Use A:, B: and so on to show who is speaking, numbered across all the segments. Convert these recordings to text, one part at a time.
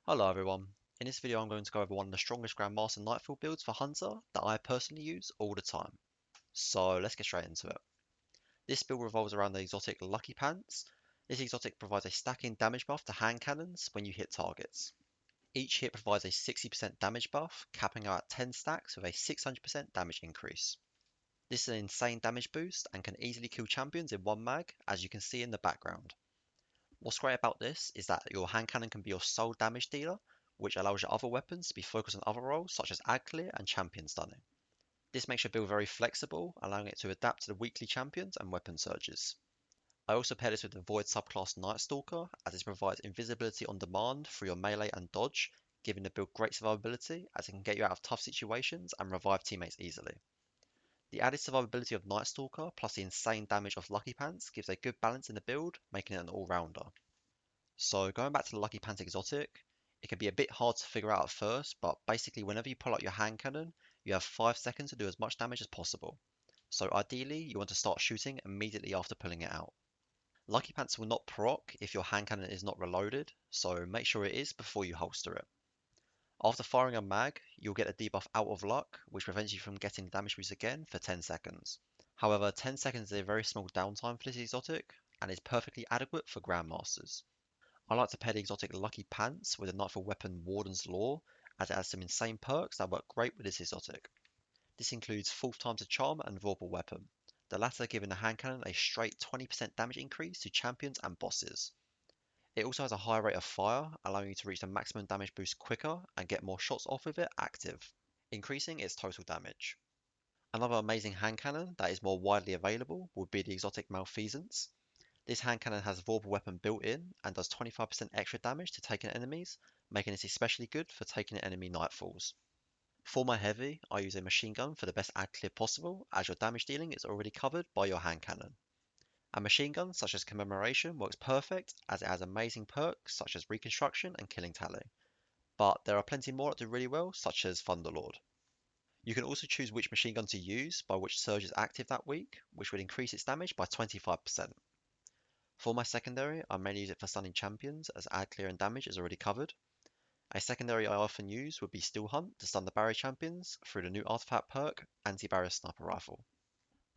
A: Hello everyone. In this video I'm going to go over one of the strongest Grandmaster Nightfall builds for Hunter that I personally use all the time. So let's get straight into it. This build revolves around the exotic Lucky Pants. This exotic provides a stacking damage buff to hand cannons when you hit targets. Each hit provides a 60% damage buff, capping out at 10 stacks with a 600% damage increase. This is an insane damage boost and can easily kill champions in one mag, as you can see in the background. What's great about this is that your hand cannon can be your sole damage dealer, which allows your other weapons to be focused on other roles such as ad clear and champion stunning. This makes your build very flexible, allowing it to adapt to the weekly champions and weapon surges. I also pair this with the Void subclass Night Stalker, as this provides invisibility on demand for your melee and dodge, giving the build great survivability as it can get you out of tough situations and revive teammates easily. The added survivability of Night Stalker plus the insane damage of Lucky Pants gives a good balance in the build, making it an all-rounder. So going back to the Lucky Pants exotic, it can be a bit hard to figure out at first, but basically whenever you pull out your hand cannon, you have 5 seconds to do as much damage as possible. So ideally, you want to start shooting immediately after pulling it out. Lucky Pants will not proc if your hand cannon is not reloaded, so make sure it is before you holster it. After firing a mag, you'll get a debuff Out of Luck, which prevents you from getting the damage boost again for 10 seconds. However, 10 seconds is a very small downtime for this exotic, and is perfectly adequate for Grandmasters. I like to pair the exotic Lucky Pants with a Nightfall weapon Warden's Law, as it has some insane perks that work great with this exotic. This includes Fourth Time's a Charm and Vorpal Weapon, the latter giving the hand cannon a straight 20% damage increase to champions and bosses. It also has a high rate of fire, allowing you to reach the maximum damage boost quicker and get more shots off with it active, increasing its total damage. Another amazing hand cannon that is more widely available would be the exotic Malfeasance. This hand cannon has Vorpal Weapon built in and does 25% extra damage to taken enemies, making it especially good for taking enemy nightfalls. For my heavy, I use a machine gun for the best ad clear possible, as your damage dealing is already covered by your hand cannon. A machine gun such as Commemoration works perfect as it has amazing perks such as Reconstruction and Killing Tally, but there are plenty more that do really well such as Thunderlord. You can also choose which machine gun to use by which surge is active that week, which would increase its damage by 25%. For my secondary, I mainly use it for stunning champions as ad clear and damage is already covered. A secondary I often use would be Still Hunt to stun the barrier champions through the new artifact perk, Anti-Barrier Sniper Rifle.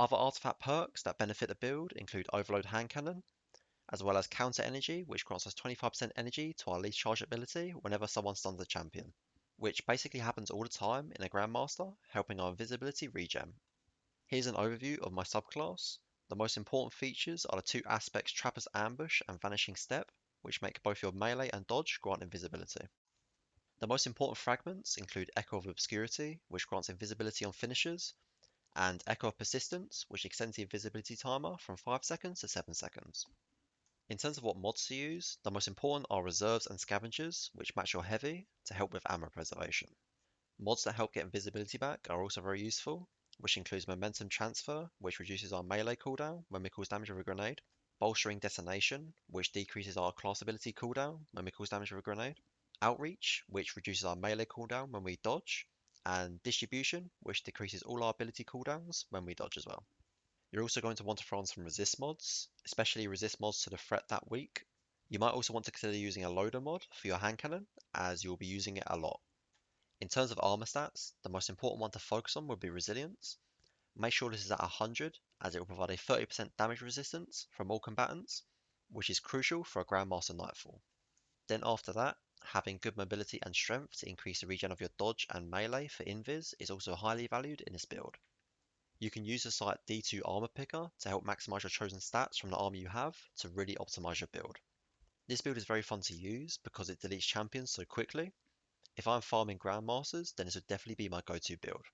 A: Other artifact perks that benefit the build include Overload Hand Cannon, as well as Counter Energy, which grants us 25% energy to our least charge ability whenever someone stuns a champion, which basically happens all the time in a Grandmaster, helping our invisibility regen. Here's an overview of my subclass. The most important features are the two aspects Trapper's Ambush and Vanishing Step, which make both your melee and dodge grant invisibility. The most important fragments include Echo of Obscurity, which grants invisibility on finishers, and Echo of Persistence, which extends the invisibility timer from 5 seconds to 7 seconds. In terms of what mods to use, the most important are Reserves and Scavengers, which match your heavy to help with ammo preservation. Mods that help get invisibility back are also very useful, which includes Momentum Transfer, which reduces our melee cooldown when we cause damage with a grenade, Bolstering Detonation, which decreases our class ability cooldown when we cause damage with a grenade, Outreach, which reduces our melee cooldown when we dodge, and Distribution, which decreases all our ability cooldowns when we dodge as well. You're also going to want to throw on some resist mods, especially resist mods to the threat that week. You might also want to consider using a loader mod for your hand cannon, as you'll be using it a lot. In terms of armor stats, the most important one to focus on would be resilience. Make sure this is at 100, as it will provide a 30% damage resistance from all combatants, which is crucial for a Grandmaster Nightfall. Then after that, having good mobility and strength to increase the regen of your dodge and melee for invis is also highly valued in this build. You can use the site D2 Armor Picker to help maximize your chosen stats from the armor you have to really optimize your build. This build is very fun to use because it deletes champions so quickly. If I'm farming Grandmasters, then this would definitely be my go-to build.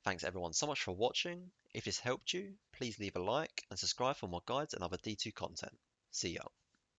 A: Thanks everyone so much for watching. If this helped you, please leave a like and subscribe for more guides and other D2 content. See ya.